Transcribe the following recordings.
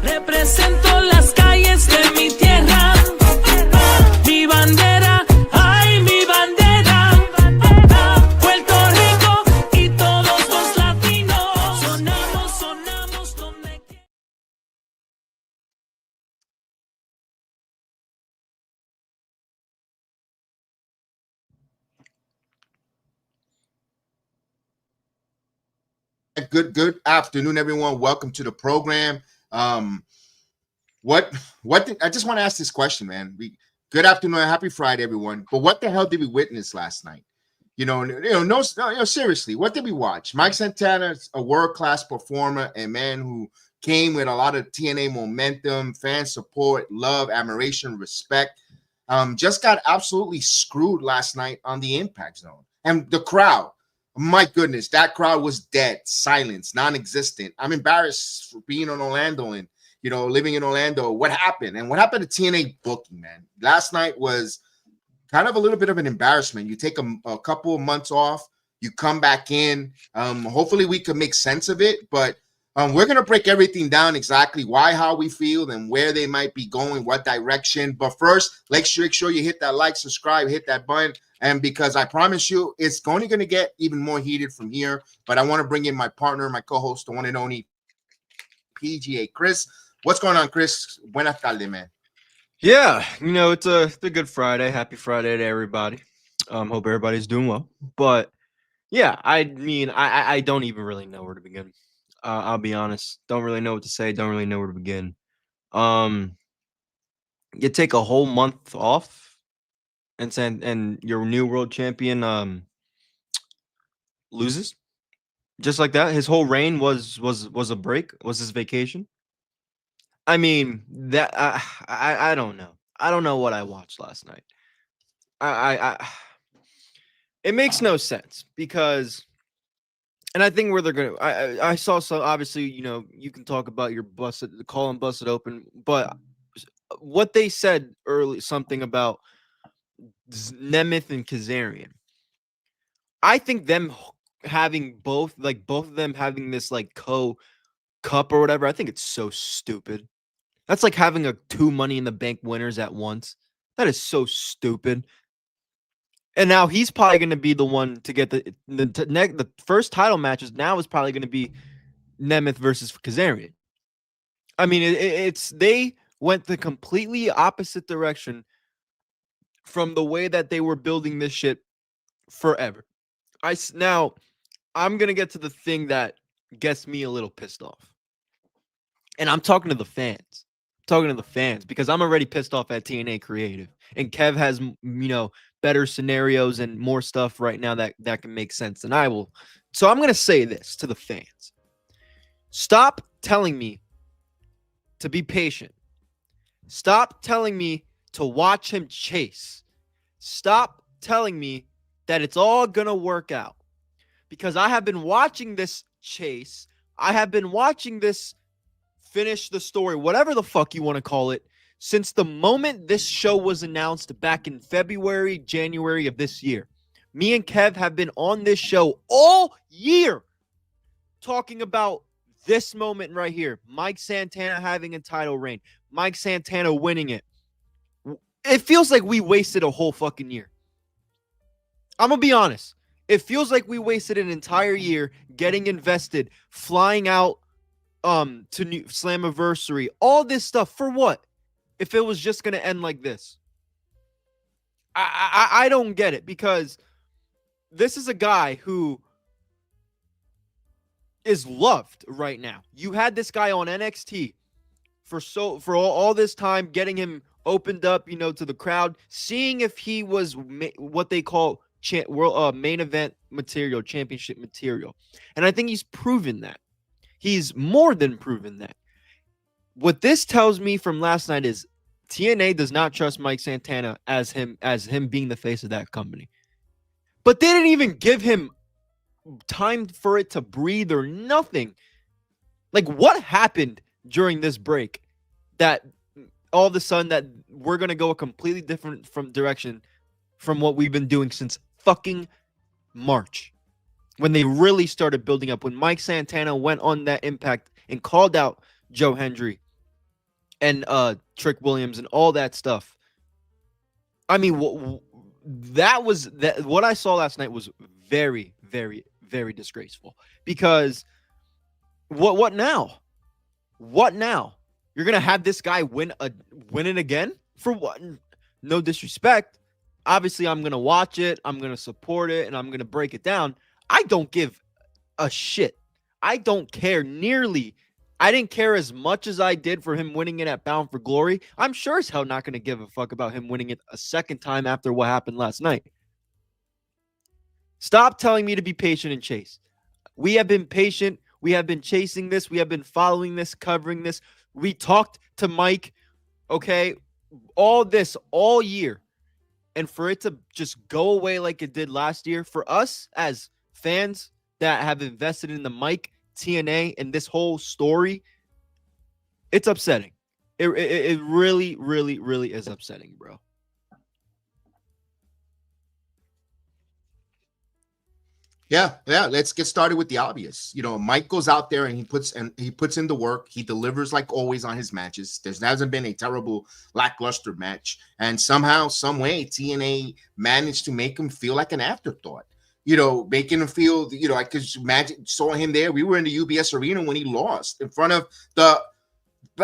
Represento las calles de mi tierra. Mi bandera, ay, mi bandera. Puerto Rico y todos los latinos. Sonamos donde quiera. Good afternoon, everyone. Welcome to the program. What I just want to ask this question, man. Good afternoon, happy Friday, everyone. But what the hell did we witness last night? No, seriously, what did we watch? Mike Santana is a world-class performer and man who came with a lot of TNA momentum, fan support, love, admiration, respect. Just got absolutely screwed last night on the Impact Zone. And the crowd, my goodness, that crowd was dead, silence, non-existent. I'm embarrassed for being in Orlando and, living in Orlando. What happened? And what happened to TNA booking, man? Last night was kind of a little bit of an embarrassment. You take a couple of months off, you come back in. Hopefully we can make sense of it, but we're going to break everything down, exactly why, how we feel, and where they might be going, what direction. But first, make sure you hit that like, subscribe, hit that button. And because I promise you, it's only going to get even more heated from here. But I want to bring in my partner, my co-host, the one and only PGA, Chris. What's going on, Chris? Buenas tardes, man. Yeah, it's a good Friday. Happy Friday to everybody. Hope everybody's doing well. But yeah, I mean, I don't even really know where to begin. I'll be honest. Don't really know what to say. Don't really know where to begin. You take a whole month off, and your new world champion loses, just like that. His whole reign was a break. Was his vacation? I mean, that I don't know. I don't know what I watched last night. It makes no sense because. And I think where they're going to, I saw some, obviously, you can talk about your call and busted open, but what they said early, something about Nemeth and Kazarian, I think them having both of them having this cup or whatever, I think it's so stupid. That's like having two Money in the Bank winners at once. That is so stupid. And now he's probably going to be the one to get the first title matches. Now is probably going to be Nemeth versus Kazarian. I mean, it's they went the completely opposite direction from the way that they were building this shit forever. Now I'm going to get to the thing that gets me a little pissed off. And I'm talking to the fans. Because I'm already pissed off at TNA Creative. And Kev has, better scenarios and more stuff right now that can make sense than I will. So I'm going to say this to the fans. Stop telling me to be patient. Stop telling me to watch him chase. Stop telling me that it's all going to work out. Because I have been watching this chase. I have been watching this finish the story, whatever the fuck you want to call it, since the moment this show was announced back in February, January of this year. Me and Kev have been on this show all year talking about this moment right here. Mike Santana having a title reign. Mike Santana winning it. It feels like we wasted a whole fucking year. I'm going to be honest. It feels like we wasted an entire year getting invested, flying out to new Slammiversary, all this stuff for what? If it was just going to end like this. I don't get it, because this is a guy who is loved right now. You had this guy on NXT for all this time, getting him opened up, to the crowd, seeing if he was what they call main event material, championship material. And I think he's proven that. He's more than proven that. What this tells me from last night is TNA does not trust Mike Santana as him being the face of that company. But they didn't even give him time for it to breathe or nothing. Like, what happened during this break that all of a sudden that we're going to go a completely different direction from what we've been doing since fucking March, when they really started building up, when Mike Santana went on that Impact and called out Joe Hendry and Trick Williams and all that stuff. I mean, what I saw last night was very, very, very disgraceful. Because what now? What now? You're gonna have this guy win it again for what? No disrespect. Obviously, I'm gonna watch it. I'm gonna support it, and I'm gonna break it down. I don't give a shit. I don't care nearly. I didn't care as much as I did for him winning it at Bound for Glory. I'm sure as hell not going to give a fuck about him winning it a second time after what happened last night. Stop telling me to be patient and chase. We have been patient. We have been chasing this. We have been following this, covering this. We talked to Mike, okay, all this all year. And for it to just go away like it did last year, for us as fans that have invested in the Mike, TNA, and this whole story, it's upsetting. It really, really, really is upsetting, bro. Yeah. Let's get started with the obvious. You know, Mike goes out there and he puts in the work. He delivers like always on his matches. There hasn't been a terrible lackluster match, and somehow, some way, TNA managed to make him feel like an afterthought. You know, making him feel, you know, I could imagine, saw him there. We were in the UBS arena when he lost in front of the.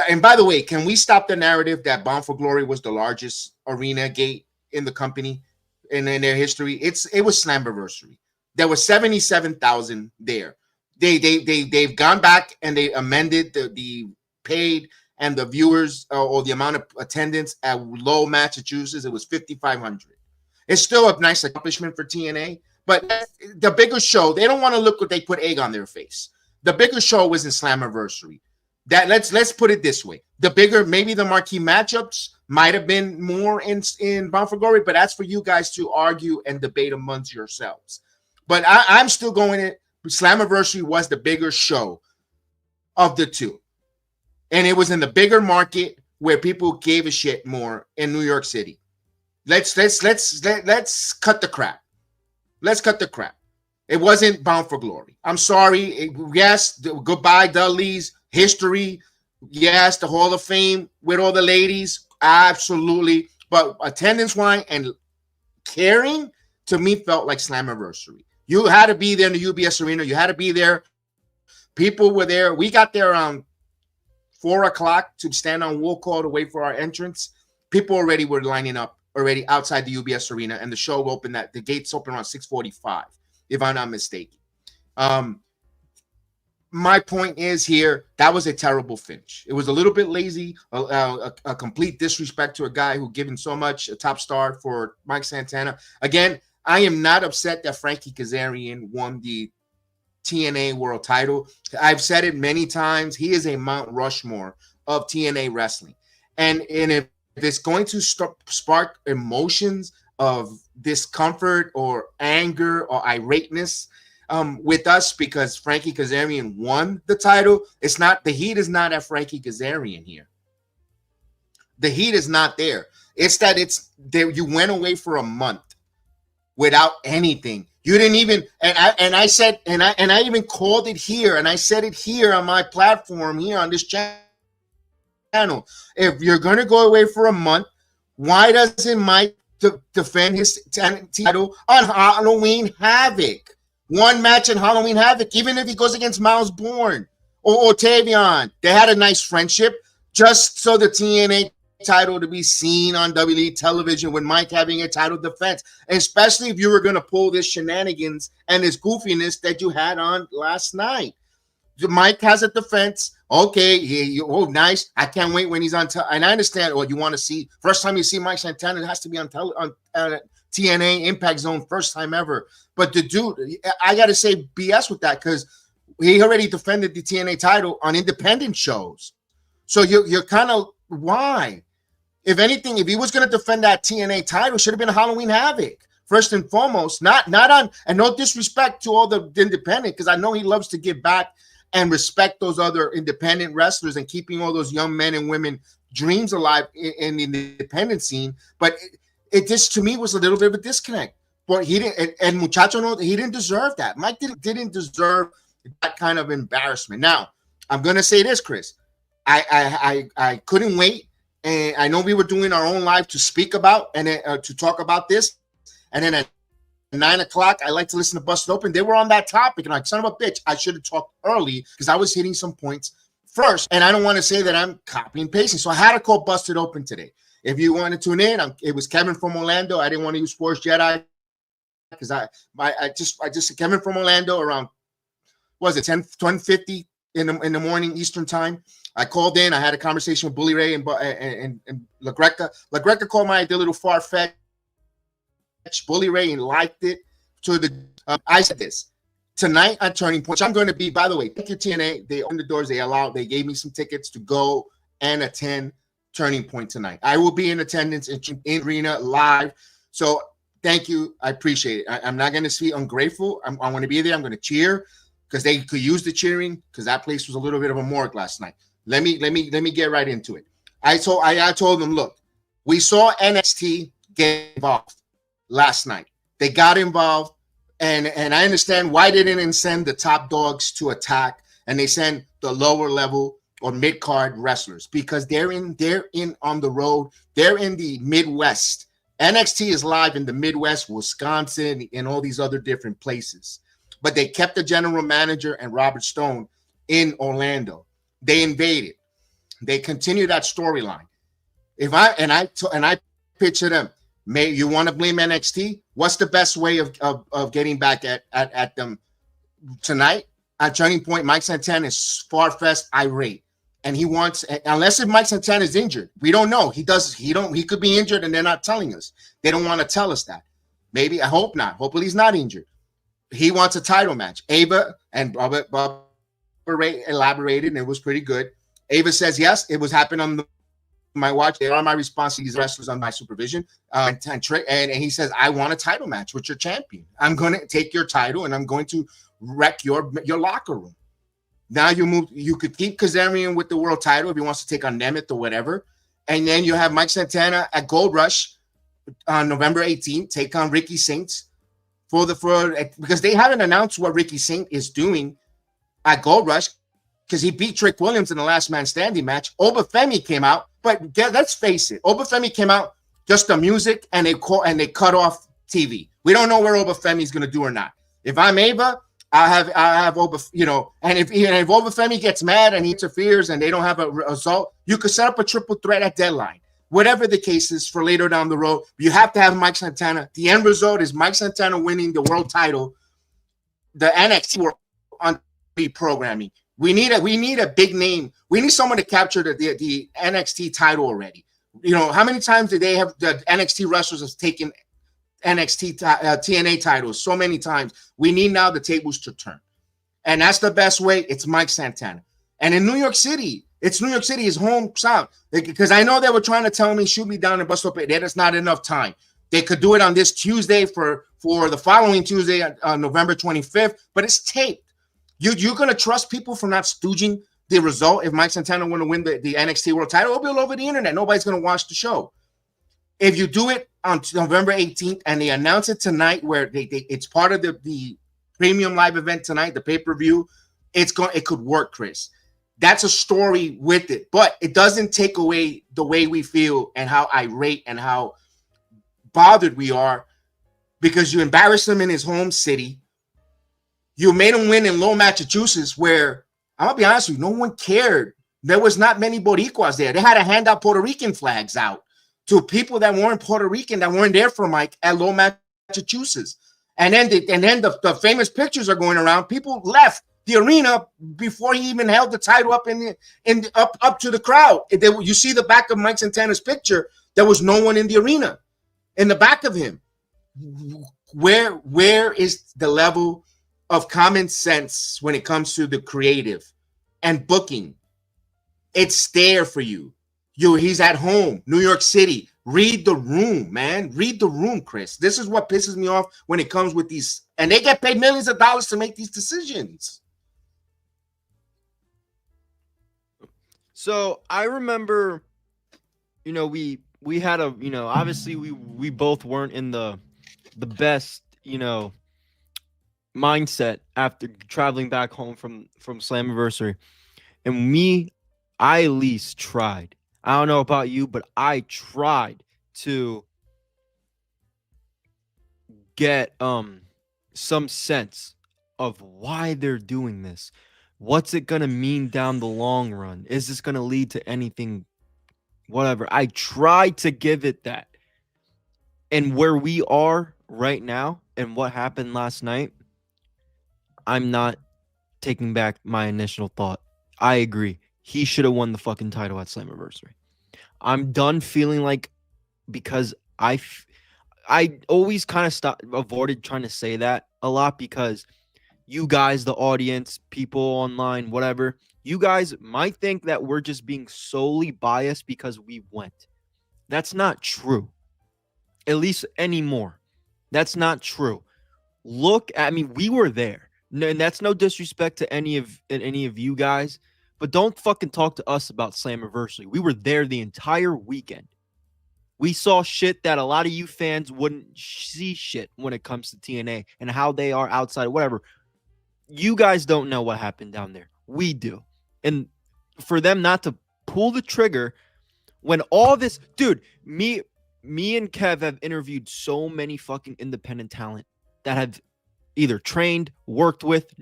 And by the way, can we stop the narrative that Bound for Glory was the largest arena gate in the company in their history? It was Slammiversary. There was 77,000 there. They've gone back and they amended the paid and the viewers or the amount of attendance at Lowell, Massachusetts. It was 5,500. It's still a nice accomplishment for TNA. But the bigger show, they don't want to look what they put egg on their face. The bigger show was in Slammiversary. That let's put it this way: the bigger, maybe the marquee matchups might have been more in Bound for Glory, but that's for you guys to argue and debate amongst yourselves. But I'm still going it. Slammiversary was the bigger show of the two, and it was in the bigger market where people gave a shit more in New York City. Let's cut the crap. Let's cut the crap. It wasn't Bound for Glory. I'm sorry. Yes, goodbye, Dudley's history. Yes, the Hall of Fame with all the ladies. Absolutely. But attendance-wise and caring, to me, felt like Slammiversary. You had to be there in the UBS arena. You had to be there. People were there. We got there around 4 o'clock to stand on Wool Call to wait for our entrance. People already were lining up already outside the UBS arena, and the show opened the gates open around 6:45, if I'm not mistaken. My point is here, that was a terrible finish. It was a little bit lazy, a complete disrespect to a guy who given so much, a top star for Mike Santana. Again, I am not upset that Frankie Kazarian won the TNA world title. I've said it many times. He is a Mount Rushmore of TNA wrestling. And if it's going to spark emotions of discomfort or anger or irateness with us because Frankie Kazarian won the title, it's not, the heat is not at Frankie Kazarian here. The heat is not there. It's that you went away for a month without anything. You didn't even, and I said, and I even called it here, and I said it here on my platform here on this channel. If you're going to go away for a month, why doesn't Mike defend his title on Halloween Havoc? One match in Halloween Havoc, even if he goes against Miles Bourne or Tavion. They had a nice friendship just so the TNA title to be seen on WWE television with Mike having a title defense, and especially if you were going to pull this shenanigans and this goofiness that you had on last night. Mike has a defense. Okay, nice. I can't wait when he's on. And I understand. Well, you want to see first time you see Mike Santana, it has to be on TNA Impact Zone, first time ever. But the dude, I got to say BS with that because he already defended the TNA title on independent shows. So you're kind of why? If anything, if he was going to defend that TNA title, should have been a Halloween Havoc first and foremost. Not on, and no disrespect to all the independent, because I know he loves to give back and respect those other independent wrestlers and keeping all those young men and women dreams alive in the independent scene. But it just, to me, was a little bit of a disconnect. But he didn't, and Muchacho, no, he didn't deserve that. Mike didn't deserve that kind of embarrassment. Now, I'm going to say this, Chris. I couldn't wait, and I know we were doing our own live to speak about and to talk about this, and then at 9 o'clock, I like to listen to Busted Open. They were on that topic, and like, son of a bitch, I should have talked early because I was hitting some points first, and I don't want to say that I'm copying and pasting, so I had to call Busted Open today. If you want to tune in, it was Kevin from Orlando. I didn't want to use Sports Jedi because I just Kevin from Orlando around, what was it, 10:50 in the morning Eastern time. I called in. I had a conversation with Bully Ray and LaGreca. LaGreca called my idea a little far-fetched. Bully Ray liked it. To the I said this tonight at Turning Point. I'm going to be, by the way, thank you TNA. They opened the doors. They gave me some tickets to go and attend Turning Point tonight. I will be in attendance in arena live. So thank you. I appreciate it. I'm not going to be ungrateful. I want to be there. I'm going to cheer because they could use the cheering because that place was a little bit of a morgue last night. Let me get right into it. I told them, look, we saw NXT get involved last night. They got involved, and I understand why they didn't send the top dogs to attack and they send the lower level or mid-card wrestlers because they're in on the road. They're in the Midwest. NXT is live in the Midwest, Wisconsin, and all these other different places. But they kept the general manager and Robert Stone in Orlando. They invaded. They continue that storyline. I pitch to them, you want to blame NXT? What's the best way of getting back at them tonight? At Turning Point, Mike Santana is far-fetched irate. And he wants, unless if Mike Santana is injured, we don't know. He could be injured and they're not telling us. They don't want to tell us that. Maybe, I hope not. Hopefully he's not injured. He wants a title match. Ava and Bob Ray elaborated, and it was pretty good. Ava says, yes, it was happening on my watch. They are my responsibility. These wrestlers on my supervision. And he says, I want a title match with your champion. I'm going to take your title and I'm going to wreck your locker room. Now you could keep Kazarian with the world title if he wants to take on Nemeth or whatever. And then you have Mike Santana at Gold Rush on November 18th, take on Ricky Saints because they haven't announced what Ricky Saint is doing at Gold Rush because he beat Trick Williams in the last man standing match. Obafemi came out, but let's face it, Obafemi came out just the music and they cut off TV. We don't know where Obafemi is going to do or not. If I'm Ava, I have Obafemi, and if Obafemi gets mad and he interferes and they don't have a result, you could set up a triple threat at Deadline. Whatever the case is for later down the road, you have to have Mike Santana. The end result is Mike Santana winning the world title. The NXT world on the programming. We need a big name. We need someone to capture the NXT title already. How many times did they have the NXT wrestlers have taken NXT TNA titles? So many times. We need now the tables to turn. And that's the best way. It's Mike Santana. And in New York City, his home south. Because I know they were trying to tell me, shoot me down and bust up. There's not enough time. They could do it on this Tuesday for the following Tuesday, November 25th, but it's taped. You're going to trust people for not stooging the result if Mike Santana want to win the NXT World title? It'll be all over the internet. Nobody's going to watch the show. If you do it on November 18th and they announce it tonight where it's part of the premium live event tonight, the pay-per-view, it could work, Chris. That's a story with it, but it doesn't take away the way we feel and how irate and how bothered we are because you embarrassed him in his home city. You made him win in Lowell, Massachusetts, where I'm gonna be honest with you, no one cared. There was not many Boricuas there. They had to hand out Puerto Rican flags out to people that weren't Puerto Rican, that weren't there for Mike at Lowell, Massachusetts. And then the famous pictures are going around. People left the arena before he even held the title up up to the crowd. You see the back of Mike Santana's picture. There was no one in the arena. In the back of him, where is the level of common sense when it comes to the creative and booking? It's there for you. He's at home, New York City. Read the room, man. Read the room, Chris. This is what pisses me off when it comes with these, and they get paid millions of dollars to make these decisions. So I remember, we had obviously we both weren't in the best, mindset after traveling back home from Slammiversary. And I at least tried. I don't know about you, but I tried to get some sense of why they're doing this. What's it going to mean down the long run? Is this going to lead to anything? Whatever. I tried to give it that. And where we are right now and what happened last night, I'm not taking back my initial thought. I agree. He should have won the fucking title at Slammiversary. I'm done feeling like, because I always kind of avoided trying to say that a lot, because you guys, the audience, people online, whatever, you guys might think that we're just being solely biased because we went. That's not true. At least anymore. That's not true. Look at me. We were there. And that's no disrespect to any of you guys, but don't fucking talk to us about Slammiversary. We were there the entire weekend. We saw shit that a lot of you fans wouldn't see shit when it comes to TNA and how they are outside, whatever. You guys don't know what happened down there. We do. And for them not to pull the trigger when all this, dude, me and Kev have interviewed so many fucking independent talent that have either trained, worked with,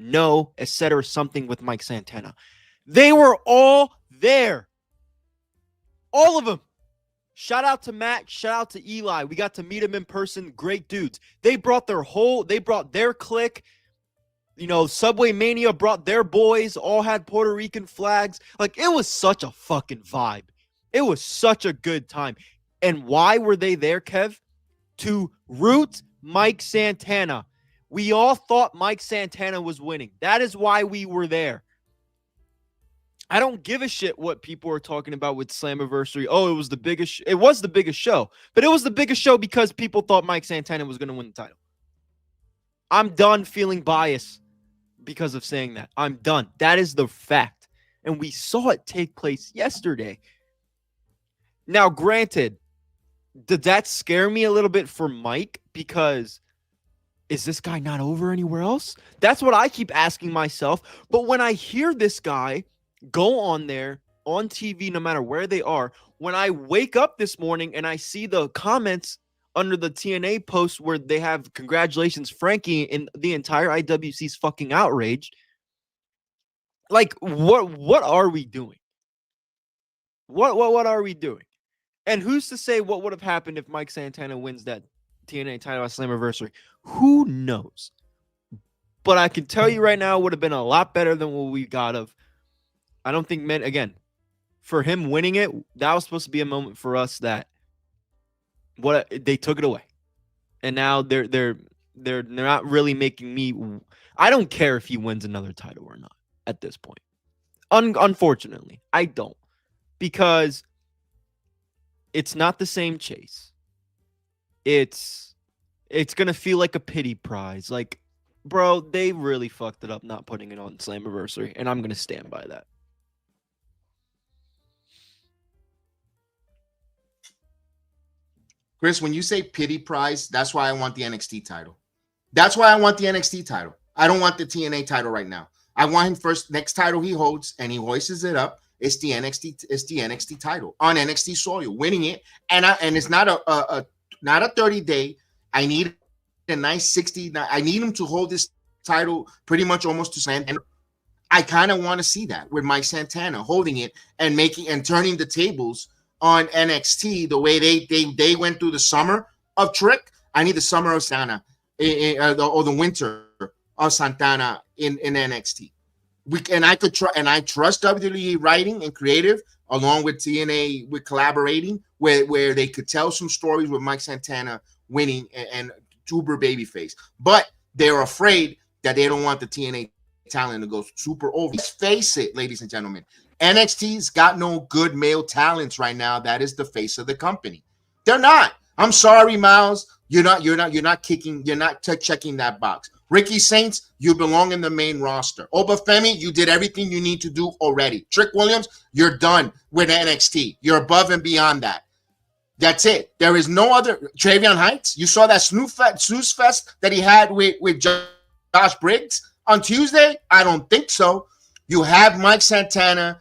etc., something with Mike Santana. They were all there. All of them. Shout out to Matt. Shout out to Eli. We got to meet them in person. Great dudes. They brought their clique. You know, Subway Mania brought their boys, all had Puerto Rican flags. Like, it was such a fucking vibe. It was such a good time. And why were they there, Kev? To root Mike Santana. We all thought Mike Santana was winning. That is why we were there. I don't give a shit what people are talking about with Slammiversary. Oh, it was the biggest. It was the biggest show. But it was the biggest show because people thought Mike Santana was going to win the title. I'm done feeling biased because of saying that. I'm done. That is the fact. And we saw it take place yesterday. Now, granted, did that scare me a little bit for Mike? Because is this guy not over anywhere else? That's what I keep asking myself. But when I hear this guy go on there on TV, no matter where they are, when I wake up this morning and I see the comments under the TNA post where they have congratulations, Frankie, and the entire IWC's fucking outraged. Like, what are we doing? What are we doing? And who's to say what would have happened if Mike Santana wins that TNA title at Slammiversary? Who knows? But I can tell you right now, it would have been a lot better than what we got of. I don't think, man, again, for him winning it, that was supposed to be a moment for us that they took it away. And now they're not really making me. I don't care if he wins another title or not at this point. Unfortunately, I don't, because it's not the same chase. It's gonna feel like a pity prize. Like, bro, they really fucked it up not putting it on Slammiversary, and I'm gonna stand by that. Chris, when you say pity prize, that's why I want the NXT title. That's why I want the NXT title. I don't want the TNA title right now. I want him first. Next title he holds and he hoists it up. It's the NXT title on NXT soil, winning it. And it's not a 30-day. I need a nice 60. I need him to hold this title pretty much almost to Santana. I kind of want to see that with Mike Santana holding it and turning the tables on NXT the way they went through the summer of Trick. I need the summer of Santana or the winter of Santana in NXT. I trust WWE writing and creative along with TNA with collaborating where they could tell some stories with Mike Santana winning and uber babyface. But they're afraid that they don't want the TNA talent to go super over. Let's face it, ladies and gentlemen. NXT's got no good male talents right now. That is the face of the company. They're not. I'm sorry, Miles. You're not checking that box. Ricky Saints, you belong in the main roster. Obafemi, you did everything you need to do already. Trick Williams, you're done with NXT. You're above and beyond that. That's it. There is no other. Travion Heights, you saw that snooze fest that he had with Josh Briggs on Tuesday? I don't think so. You have Mike Santana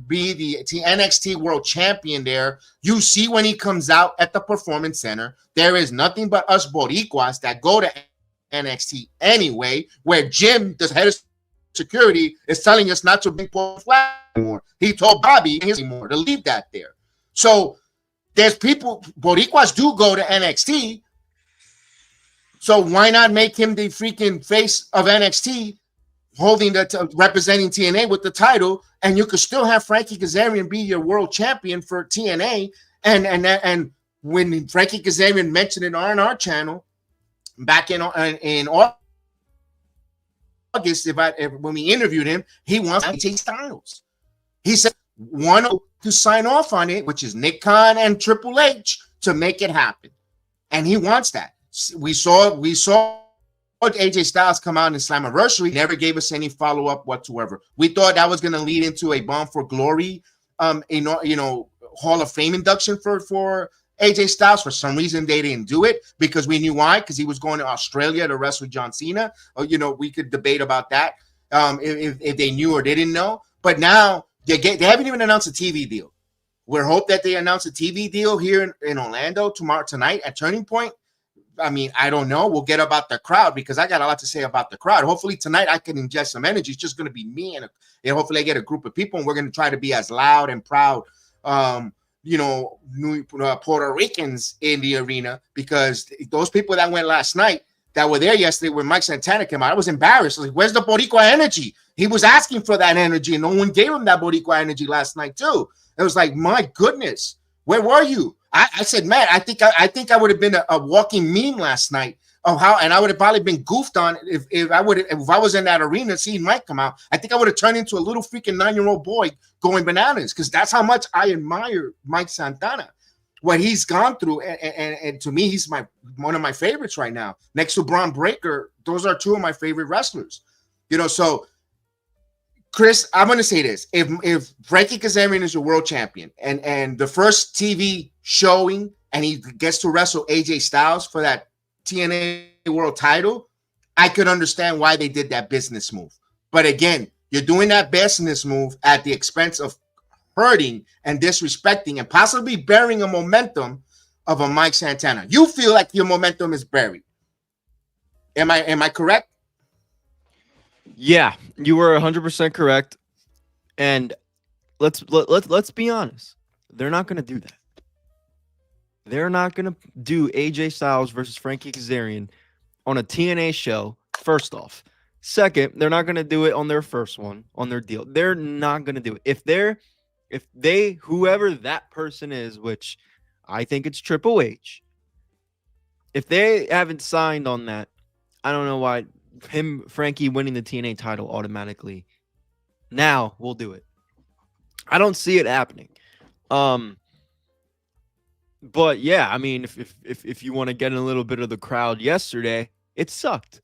be the NXT World Champion there. You see when he comes out at the Performance Center, there is nothing but us Boricuas that go to NXT anyway, where Jim, the head of security, is telling us not to bring Paul Flash anymore. He told Bobby anymore to leave that there. So there's people, Boricuas do go to NXT. So why not make him the freaking face of NXT, holding representing TNA with the title, and you could still have Frankie Kazarian be your world champion for TNA. And when Frankie Kazarian mentioned it on our channel back in August, when we interviewed him, he wants AJ Styles. He said one to sign off on it, which is Nick Khan and Triple H, to make it happen, and he wants that. We saw AJ Styles come out in Slammiversary, never gave us any follow-up whatsoever. We thought that was going to lead into a Bound for Glory, Hall of Fame induction for AJ Styles. For some reason, they didn't do it because we knew why, because he was going to Australia to wrestle John Cena. We could debate about that, if they knew or didn't know. But now they haven't even announced a TV deal. We're hope that they announce a TV deal here in Orlando tonight at Turning Point. I mean, I don't know. We'll get about the crowd because I got a lot to say about the crowd. Hopefully tonight I can ingest some energy. It's just going to be me and hopefully I get a group of people, and we're going to try to be as loud and proud, Puerto Ricans in the arena, because those people that went last night that were there yesterday when Mike Santana came out, I was embarrassed. Like, where's the Boricua energy? He was asking for that energy, and no one gave him that Boricua energy last night too. It was like, my goodness, where were you? I said, man, I think I would have been a walking meme last night of how, and I would have probably been goofed on if I was in that arena seeing Mike come out. I think I would have turned into a little freaking 9-year-old boy going bananas, because that's how much I admire Mike Santana, what he's gone through, and to me, he's one of my favorites right now. Next to Braun Breaker, those are two of my favorite wrestlers. So Chris, I'm going to say this. If Frankie Kazarian is your world champion and the first TV showing and he gets to wrestle AJ Styles for that TNA world title, I could understand why they did that business move. But again, you're doing that business move at the expense of hurting and disrespecting and possibly burying a momentum of a Mike Santana. You feel like your momentum is buried. Am I correct? Yeah, you were 100% correct. And let's be honest. They're not going to do that. They're not going to do AJ Styles versus Frankie Kazarian on a TNA show, first off. Second, they're not going to do it on their first one, on their deal. They're not going to do it. If they, whoever that person is, which I think it's Triple H, if they haven't signed on that, I don't know why Frankie winning the TNA title automatically now will do it. I don't see it happening. But yeah, I mean, if you want to get in a little bit of the crowd yesterday, it sucked.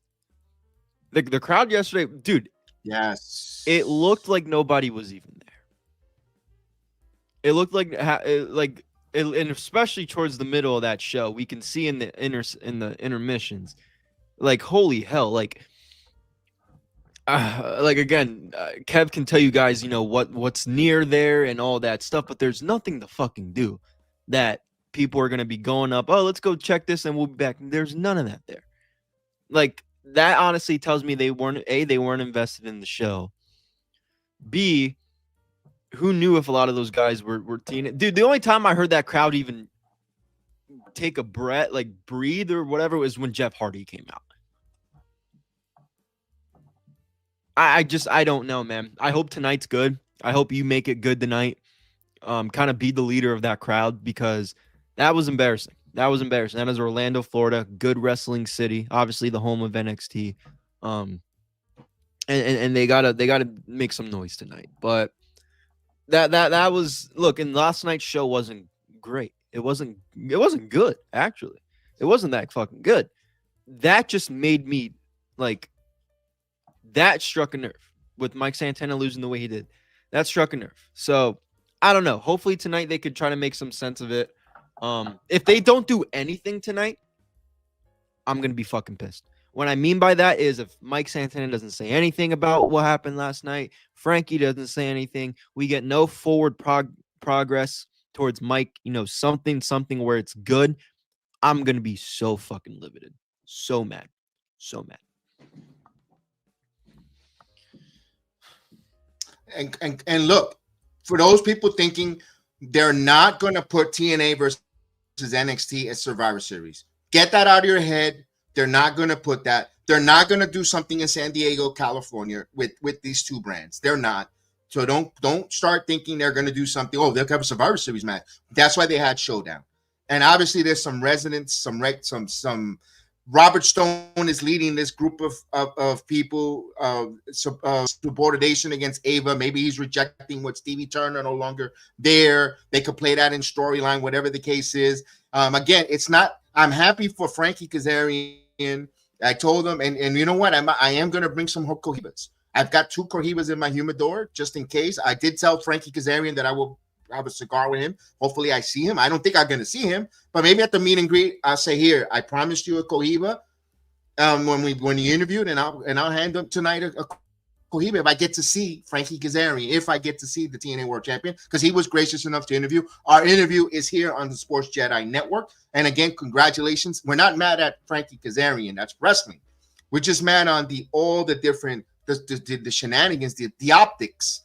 The crowd yesterday, dude. Yes. It looked like nobody was even there. It looked like and especially towards the middle of that show, we can see in the intermissions, like, holy hell, again, Kev can tell you guys, what's near there and all that stuff, but there's nothing to fucking do that people are going to be going up, oh, let's go check this and we'll be back. There's none of that there. Like, that honestly tells me they weren't invested in the show. B, who knew if a lot of those guys were TNA? Dude, the only time I heard that crowd even take a breath, like breathe or whatever, was when Jeff Hardy came out. I don't know, man. I hope tonight's good. I hope you make it good tonight. Kind of be the leader of that crowd, because that was embarrassing. That is Orlando, Florida, good wrestling city, obviously the home of NXT. And they gotta make some noise tonight. But that was, look, and last night's show wasn't great. It wasn't good, actually. It wasn't that fucking good. That just made me that struck a nerve with Mike Santana losing the way he did. That struck a nerve. So I don't know. Hopefully tonight they could try to make some sense of it. If they don't do anything tonight, I'm gonna be fucking pissed. What I mean by that is if Mike Santana doesn't say anything about what happened last night, Frankie doesn't say anything, we get no forward progress towards Mike, something where it's good, I'm going to be so fucking livid. So mad. So mad. And look, for those people thinking they're not going to put TNA versus NXT as Survivor Series, get that out of your head. They're not going to put that. They're not going to do something in San Diego, California with these two brands. They're not. So don't start thinking they're going to do something. Oh, they'll have a Survivor Series match. That's why they had Showdown. And obviously there's some resonance, some Robert Stone is leading this group of people, subordination against Ava. Maybe he's rejecting what Stevie Turner no longer there. They could play that in storyline, whatever the case is. Again, it's not. I'm happy for Frankie Kazarian. I told him, and you know what? I am going to bring some cohibas. I've got 2 cohibas in my humidor just in case. I did tell Frankie Kazarian that I will have a cigar with him. Hopefully I see him. I don't think I'm going to see him, but maybe at the meet and greet, I'll say, here, I promised you a cohiba when you interviewed, and I'll hand them tonight a cohiba if I get to see Frankie Kazarian, if I get to see the TNA World Champion, because he was gracious enough to interview. Our interview is here on the Sports Jedi Network. And again, congratulations. We're not mad at Frankie Kazarian. That's wrestling. We're just mad on all the different, the shenanigans, the optics.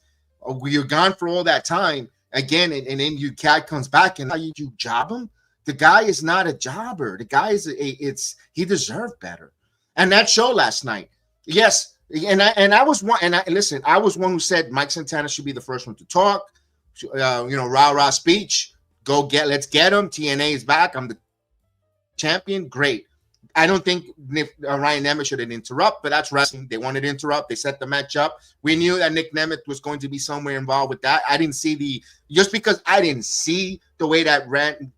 You're gone for all that time. Again, and then your cat comes back and you job him. The guy is not a jobber. The guy he deserved better. And that show last night, yes. I was one who said Mike Santana should be the first one to talk. Rah speech. Let's get him. TNA is back. I'm the champion. Great. I don't think Ryan Nemeth should interrupt, but that's wrestling. They wanted to interrupt. They set the match up. We knew that Nick Nemeth was going to be somewhere involved with that. I didn't see just because I didn't see the way that ran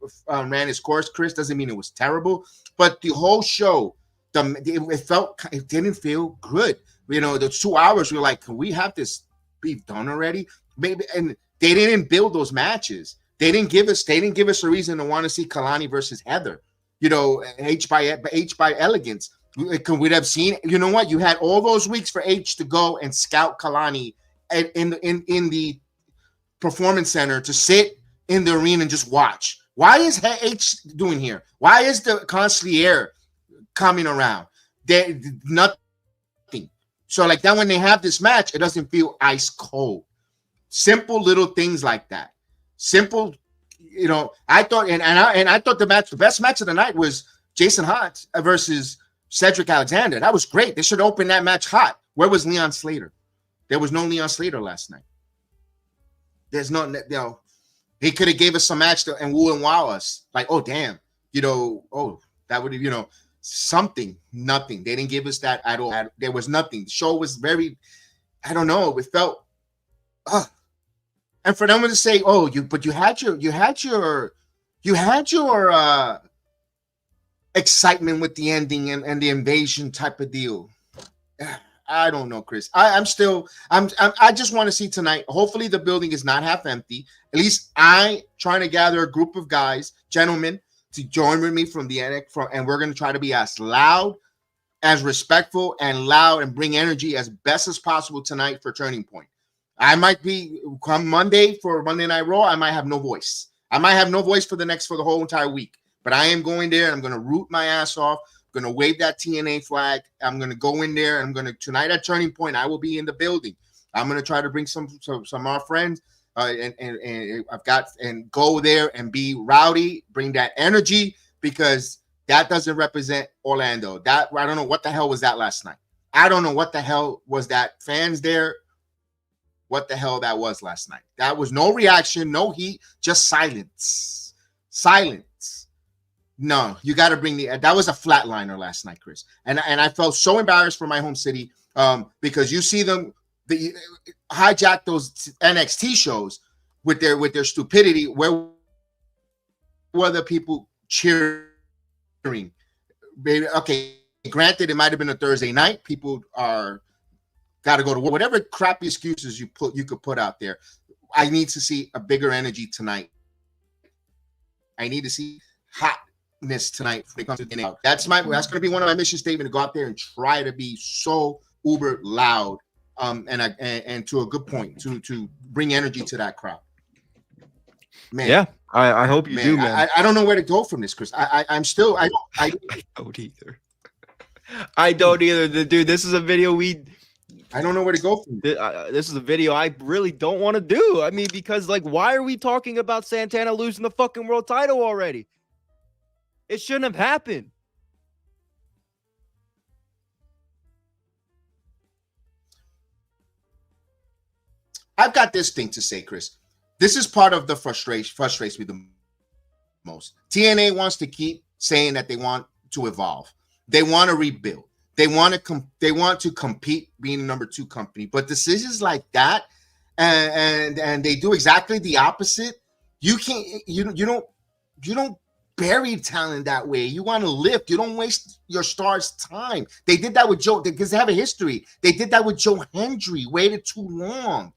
his course, Chris, doesn't mean it was terrible. But the whole show, it didn't feel good. The 2 hours, we were like, can we have this be done already? Maybe, and they didn't build those matches. They didn't give us a reason to want to see Kalani versus Heather. H by Elegance. We'd have seen. You know what? You had all those weeks for H to go and scout Kalani in the performance center to sit in the arena and just watch. Why is H doing here? Why is the concierge coming around? Nothing. So like that, when they have this match, it doesn't feel ice cold. Simple little things like that. Simple. I thought, and I thought the best match of the night was Jason Hart versus Cedric Alexander. That was great. They should open that match hot. Where was Leon Slater? There was no Leon Slater last night. There's no, he could have gave us some match and woo and wow us. Like, oh damn, that would have, something. Nothing. They didn't give us that at all. There was nothing. The show was very, I don't know. It felt, and for them to say, "Oh, you had your excitement with the ending and the invasion type of deal." I don't know, Chris. I just want to see tonight. Hopefully, the building is not half empty. At least I trying to gather a group of guys, gentlemen, to join with me from the NX, and we're going to try to be as loud, as respectful, and loud, and bring energy as best as possible tonight for Turning Point. I might be come Monday for Monday Night Raw. I might have no voice. I might have no voice for the whole entire week. But I am going there and I'm going to root my ass off. I'm going to wave that TNA flag. I'm going to go in there. I'm going to tonight at Turning Point. I will be in the building. I'm going to try to bring some of our friends and I've got and go there and be rowdy. Bring that energy because that doesn't represent Orlando. That I don't know what the hell was that last night. I don't know what the hell was that. Fans there. What the hell that was last night. That was no reaction, no heat, just silence. Silence. No, you got to bring that was a flatliner last night, Chris. And I felt so embarrassed for my home city because you see them hijack those NXT shows with their stupidity. Where were the people cheering? Maybe, okay, granted, it might have been a Thursday night. People are got to go to work. Whatever crappy excuses you could put out there. I need to see a bigger energy tonight. I need to see hot tonight when it comes to TNA. That's going to be one of my mission statements, to go out there and try to be so uber loud, and to a good point, to bring energy to that crowd. Man, yeah, I hope you do, man. I don't know where to go from this, Chris. I don't either. I don't either, dude. This is a video I don't know where to go from. This is a video I really don't want to do. I mean, because like, why are we talking about Santana losing the fucking world title already? It shouldn't have happened. I've got this thing to say, Chris. This is part of the frustrates me the most. TNA wants to keep saying that they want to evolve. They want to rebuild. They want to compete, being a number 2 company. But decisions like that, and they do exactly the opposite. You don't bury talent that way. You want to lift. You don't waste your stars' time. They did that with Joe because they have a history. They did that with Joe Hendry. Waited too long,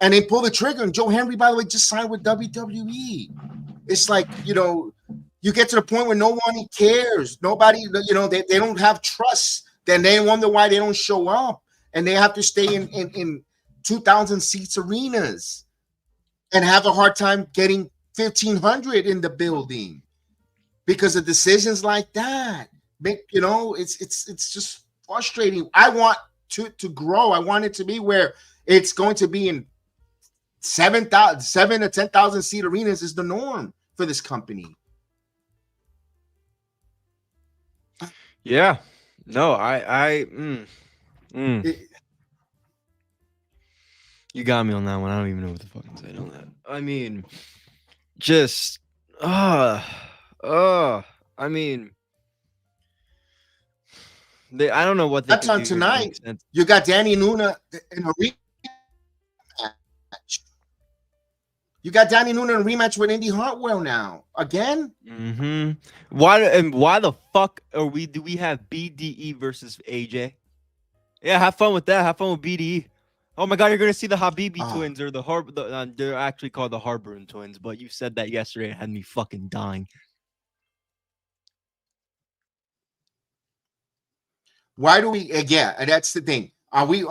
and they pulled the trigger. And Joe Hendry, by the way, just signed with WWE. It's like, you get to the point where no one cares. Nobody, they don't have trust. Then they wonder why they don't show up, and they have to stay in 2,000 seats arenas and have a hard time getting 1,500 in the building because of decisions like that. It's just frustrating. I want to grow. I want it to be where it's going to be in 7 to 10,000 seat arenas is the norm for this company. Yeah. No, you got me on that one. I don't even know what the fuck to say on that. I mean, just I mean, I don't know what they that's can on do tonight. You got Danny Nuna in a rematch. You got Danny Nuna in a rematch with Indy Hartwell now again. Mm-hmm. Why the fuck do we have BDE versus AJ? Yeah, have fun with that. Have fun with BDE. Oh my god, you're gonna see the Habibi twins, or they're actually called the Harbour twins, but you said that yesterday and had me fucking dying. Why do we? Yeah, that's the thing. We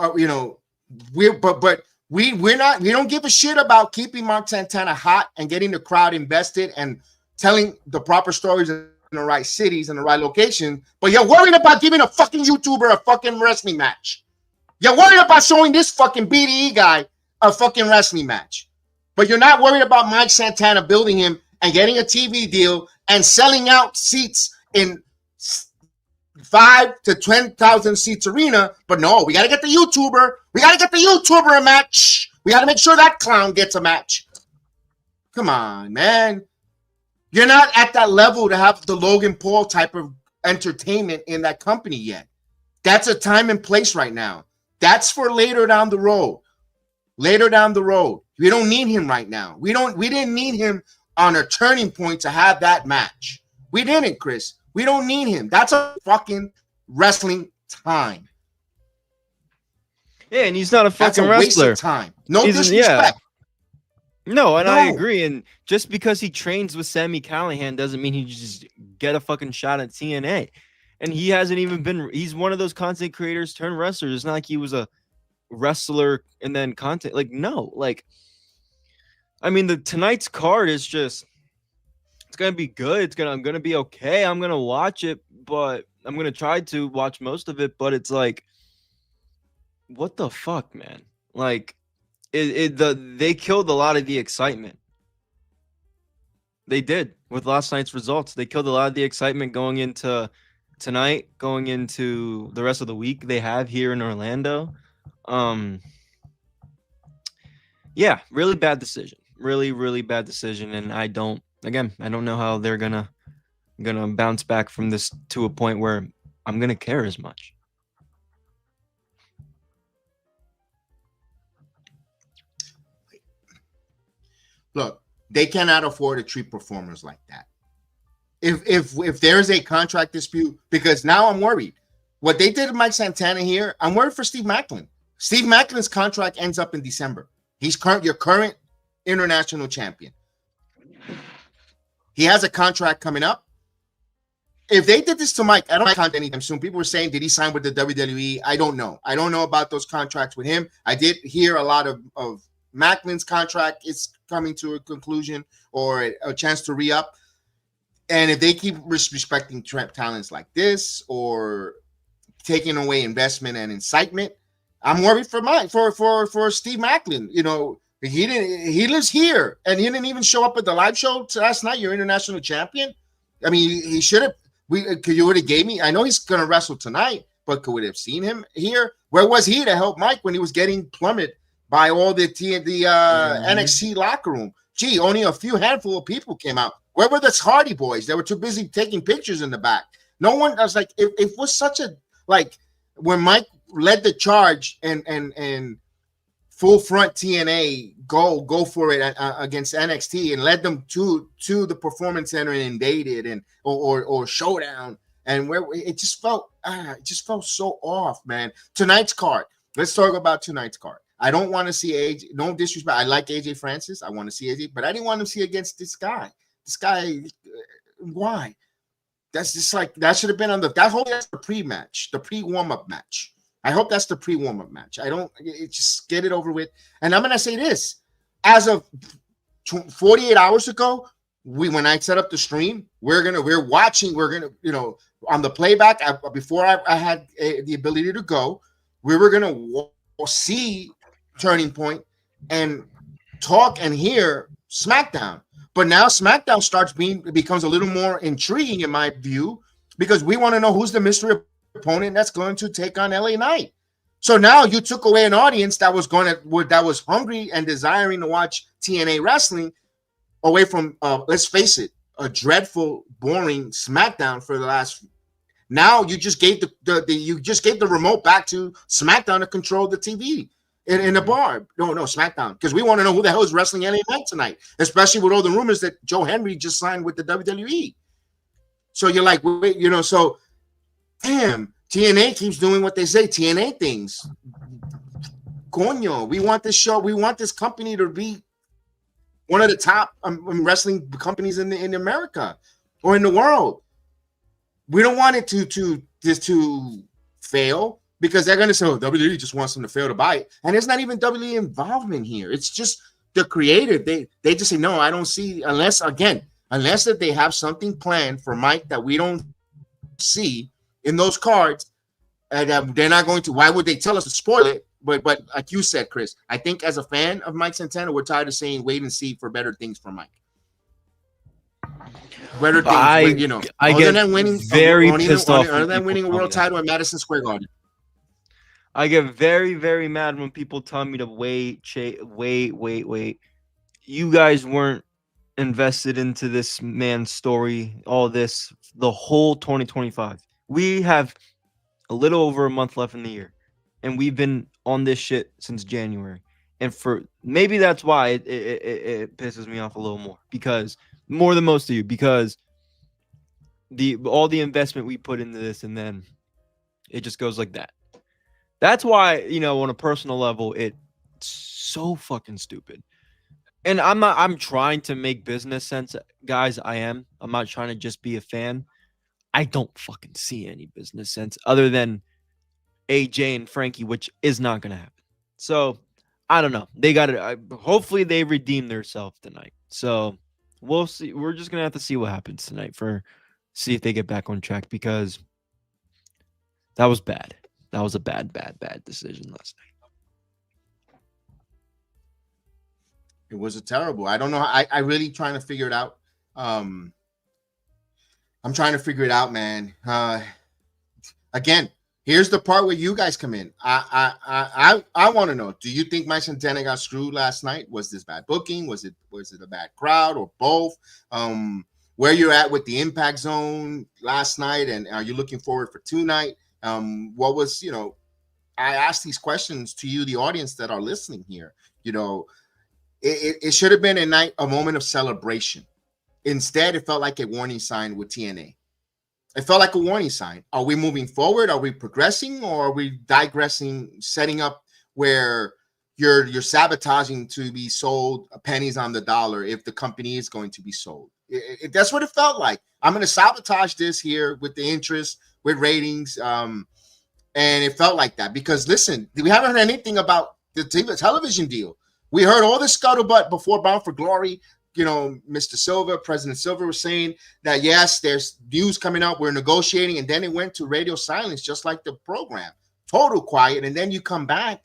don't give a shit about keeping Mark Santana hot and getting the crowd invested and telling the proper stories in the right cities and the right location. But you're worried about giving a fucking YouTuber a fucking wrestling match. You're worried about showing this fucking BDE guy a fucking wrestling match. But you're not worried about Mike Santana building him and getting a TV deal and selling out seats in 5 to 10,000 seats arena. But no, we got to get the YouTuber. We got to get the YouTuber a match. We got to make sure that clown gets a match. Come on, man. You're not at that level to have the Logan Paul type of entertainment in that company yet. That's a time and place right now. That's for later down the road. Later down the road. We don't need him right now. We didn't need him on a turning point to have that match. We didn't, Chris. We don't need him. That's a fucking wrestling time. Yeah, and he's not a fucking wrestler. Waste of time. No disrespect. Yeah. No, and I agree. And just because he trains with Sami Callihan doesn't mean he just get a fucking shot at TNA. And he hasn't even been. He's one of those content creators turned wrestlers. It's not like he was a wrestler and then content. Like, no. Like, I mean, tonight's card is just. It's gonna be good. I'm gonna be okay. I'm gonna watch it, but I'm gonna try to watch most of it. But it's like, what the fuck, man? Like, they killed a lot of the excitement. They did with last night's results. They killed a lot of the excitement going into tonight, going into the rest of the week they have here in Orlando. Yeah, really bad decision. Really, really bad decision, and I don't know how they're gonna bounce back from this to a point where I'm gonna care as much. Look, they cannot afford to treat performers like that. If there is a contract dispute, because now I'm worried. What they did to Mike Santana here, I'm worried for Steve Macklin. Steve Macklin's contract ends up in December. He's your current international champion. He has a contract coming up. if they did this to Mike, I don't count anytime soon. People were saying, did he sign with the WWE? I don't know. I don't know about those contracts with him. I did hear a lot of Macklin's contract is coming to a conclusion or a chance to re-up. And if they keep respecting talents like this or taking away investment and incitement, I'm worried for Mike, for Steve Macklin. You know, he lives here and he didn't even show up at the live show last night. You're international champion. I mean, he should have. You would have gave me. I know he's going to wrestle tonight, but could we have seen him here? Where was he to help Mike when he was getting plummeted by all the NXT locker room? Gee, only a handful of people came out. Where were the Hardy boys? They were too busy taking pictures in the back. No one. I was like, it was such a when Mike led the charge and full front TNA go for it against NXT and led them to the Performance Center and invaded and or Showdown, and where it just felt so off, man. Tonight's card. Let's talk about tonight's card. I don't want to see AJ. No disrespect. I like AJ Francis. I want to see AJ, but I didn't want to see against this guy. This guy, why? That's just like that should have been on that's the pre-match, the pre-warm-up match. I hope that's the pre-warm-up match. Just get it over with. And I'm gonna say this: as of 48 hours ago, when I set up the stream, we're watching. On the playback before I had the ability to go, we were gonna see Turning Point and talk and hear SmackDown. But now SmackDown becomes a little more intriguing in my view because we want to know who's the mystery opponent that's going to take on LA Knight. So now you took away an audience that was hungry and desiring to watch TNA wrestling away from let's face it, a dreadful, boring SmackDown for the last. Now you just gave the remote back to SmackDown to control the TV in the bar. No, SmackDown, because we want to know who the hell is wrestling LA Knight tonight, especially with all the rumors that Joe Henry just signed with the WWE. So you're like, wait, so damn, TNA keeps doing what they say, TNA things. Coño, we want this show, we want this company to be one of the top wrestling companies in America or in the world. We don't want it to fail because they're going to say, oh, WWE just wants them to fail to buy it. And there's not even WWE involvement here. It's just the creative. They just say, no, I don't see, unless that they have something planned for Mike that we don't see in those cards, and they're not going to. Why would they tell us to spoil it? But like you said, Chris, I think as a fan of Mike Santana, we're tired of saying wait and see for better things from Mike. Better things, I get winning, very pissed off. Other than winning a world title at Madison Square Garden. I get very, very mad when people tell me to wait. You guys weren't invested into this man's story, all this, the whole 2025. We have a little over a month left in the year, and we've been on this shit since January. And for maybe that's why it pisses me off a little more, because more than most of you, because all the investment we put into this, and then it just goes like that. That's why, on a personal level, it's so fucking stupid. And I'm trying to make business sense, guys. I'm not trying to just be a fan. I don't fucking see any business sense other than AJ and Frankie, which is not going to happen. So I don't know. They got it. Hopefully they redeem themselves tonight. So we'll see. We're just going to have to see what happens tonight see if they get back on track, because that was bad. That was a bad decision last night. It was a terrible. I don't know. I really trying to figure it out. I'm trying to figure it out, man. Again, here's the part where you guys come in. I want to know. Do you think Mike Santana got screwed last night? Was this bad booking? Was it a bad crowd, or both? Where you're at with the Impact Zone last night, and are you looking forward for tonight? What was, I asked these questions to you, the audience that are listening here. It should have been a moment of celebration. Instead, it felt like a warning sign with TNA. It felt like a warning sign. Are we moving forward? Are we progressing? Or are we digressing, setting up where you're sabotaging to be sold pennies on the dollar if the company is going to be sold? That's what it felt like. I'm going to sabotage this here with the interest, with ratings. And it felt like that because, listen, we haven't heard anything about the television deal. We heard all the scuttlebutt before Bound for Glory. Mr. Silva, President Silva was saying that, yes, there's news coming up. We're negotiating. And then it went to radio silence, just like the program. Total quiet. And then you come back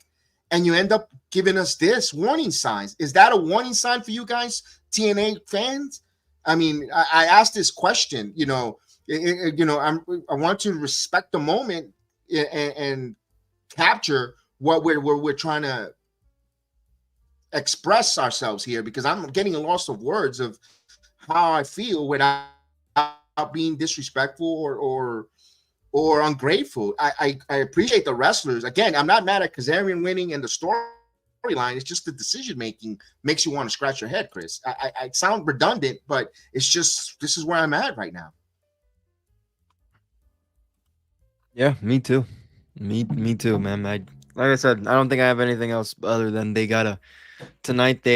and you end up giving us this warning signs. Is that a warning sign for you guys, TNA fans? I mean, I asked this question, I want to respect the moment and capture what we're trying to express ourselves here, because I'm getting a loss of words of how I feel without being disrespectful or ungrateful. I appreciate the wrestlers. Again, I'm not mad at Kazarian winning and the storyline. It's just the decision making makes you want to scratch your head, Chris. I sound redundant, but it's just, this is where I'm at right now. Yeah, me too. Me too, man. Like I said, I don't think I have anything else other than they gotta tonight.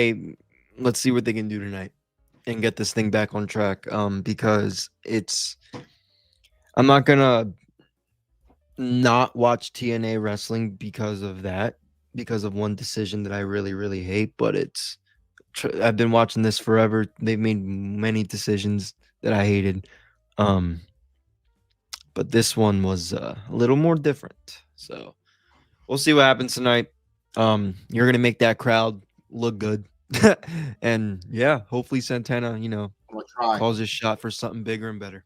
Let's see what they can do tonight and get this thing back on track. Because I'm not gonna not watch TNA wrestling because of that, because of one decision that I really, really hate. But I've been watching this forever. They've made many decisions that I hated. But this one was a little more different. So we'll see what happens tonight. You're gonna make that crowd look good. And yeah, hopefully Santana, calls his shot for something bigger and better.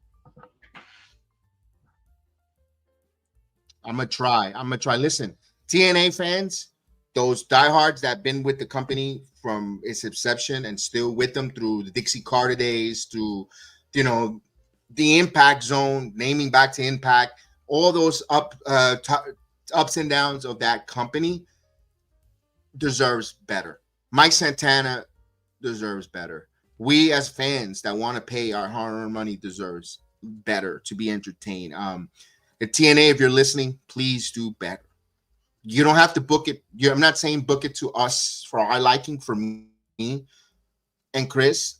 I'm gonna try. Listen, TNA fans, those diehards that have been with the company from its inception and still with them through the Dixie Carter days, through the Impact Zone, naming back to Impact, all those ups and downs of that company deserves better. Mike Santana deserves better. We as fans that want to pay our hard-earned money deserves better to be entertained. At TNA, if you're listening, please do better. You don't have to book it. I'm not saying book it to us for our liking, for me and Chris.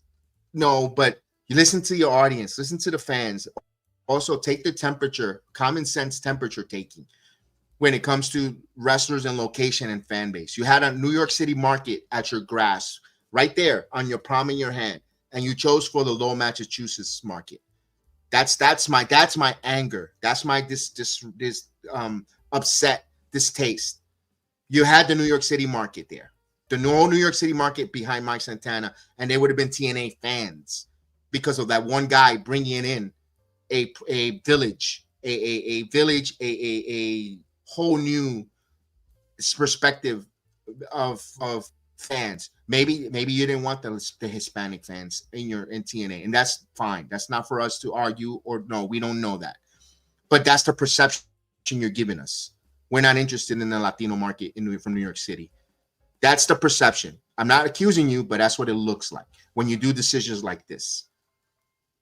No, but you listen to your audience, listen to the fans. Also, take the temperature, common sense temperature taking when it comes to wrestlers and location and fan base. You had a New York City market at your grasp, right there on your palm in your hand, and you chose for the Lowell, Massachusetts market. That's my anger. That's my this upset, distaste. You had the New York City market there, the New York City market behind Mike Santana, and they would have been TNA fans because of that one guy bringing in a village, a whole new perspective of fans. Maybe you didn't want the Hispanic fans in TNA, and that's fine. That's not for us to argue, or no, we don't know that. But that's the perception you're giving us. We're not interested in the Latino market from New York City. That's the perception. I'm not accusing you, but that's what it looks like when you do decisions like this.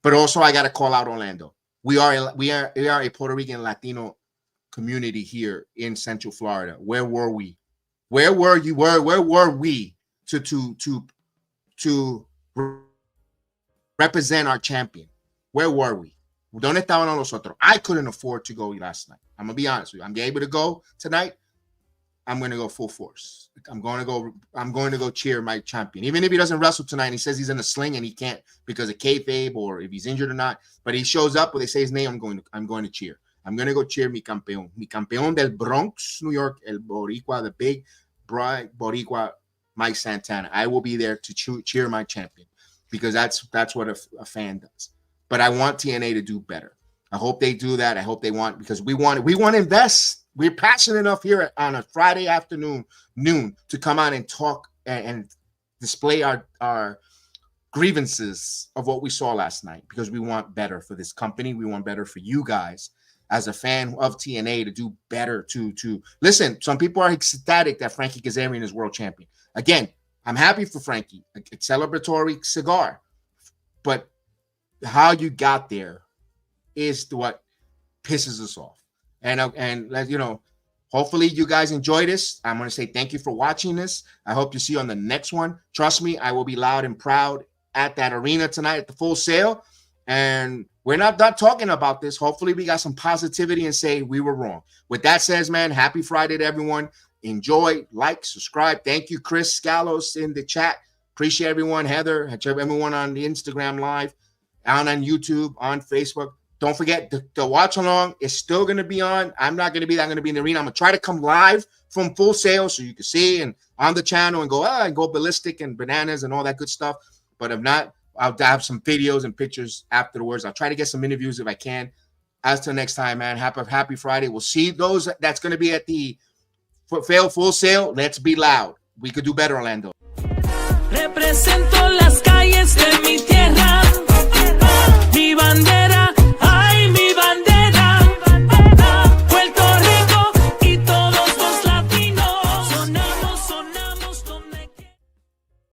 But also, I got to call out Orlando. We are a Puerto Rican Latino community here in Central Florida. Where were we? Where were you? Where were we to represent our champion? Where were we? ¿Dónde estaban nosotros? I couldn't afford to go last night. I'm gonna be honest with you. I'm able to go tonight. I'm gonna go full force. I'm going to go cheer my champion, even if he doesn't wrestle tonight. And he says he's in a sling and he can't because of kayfabe or if he's injured or not. But he shows up or they say his name. I'm going to cheer. I'm going to go cheer mi campeón del Bronx, New York, el Boricua, the big bright Boricua, Mike Santana. I will be there to cheer my champion because that's what a fan does. But I want TNA to do better. I hope they do that. I hope they want, because we want to invest. We're passionate enough here on a Friday afternoon, noon, to come on and talk and display our grievances of what we saw last night, because we want better for this company. We want better for you guys as a fan of TNA to do better. To listen, some people are ecstatic that Frankie Kazarian is world champion. Again, I'm happy for Frankie. A celebratory cigar. But how you got there is what pisses us off. And hopefully you guys enjoy this. I'm going to say thank you for watching this. I hope to see you on the next one. Trust me, I will be loud and proud at that arena tonight at the Full Sail. And we're not done talking about this. Hopefully we got some positivity and say we were wrong. With that says, man, happy Friday to everyone. Enjoy, like, subscribe. Thank you, Chris Scallos in the chat. Appreciate everyone. Heather, everyone on the Instagram live, on YouTube, on Facebook. Don't forget the watch along is still going to be on. I'm not going to be there. I'm going to be in the arena. I'm going to try to come live from Full Sail so you can see and on the channel and go ballistic and bananas and all that good stuff. But if not, I'll have some videos and pictures afterwards. I'll try to get some interviews if I can. As till next time, man, happy Friday. We'll see those that's going to be at the Full Sail. Let's be loud. We could do better, Orlando. Represento las calles de mi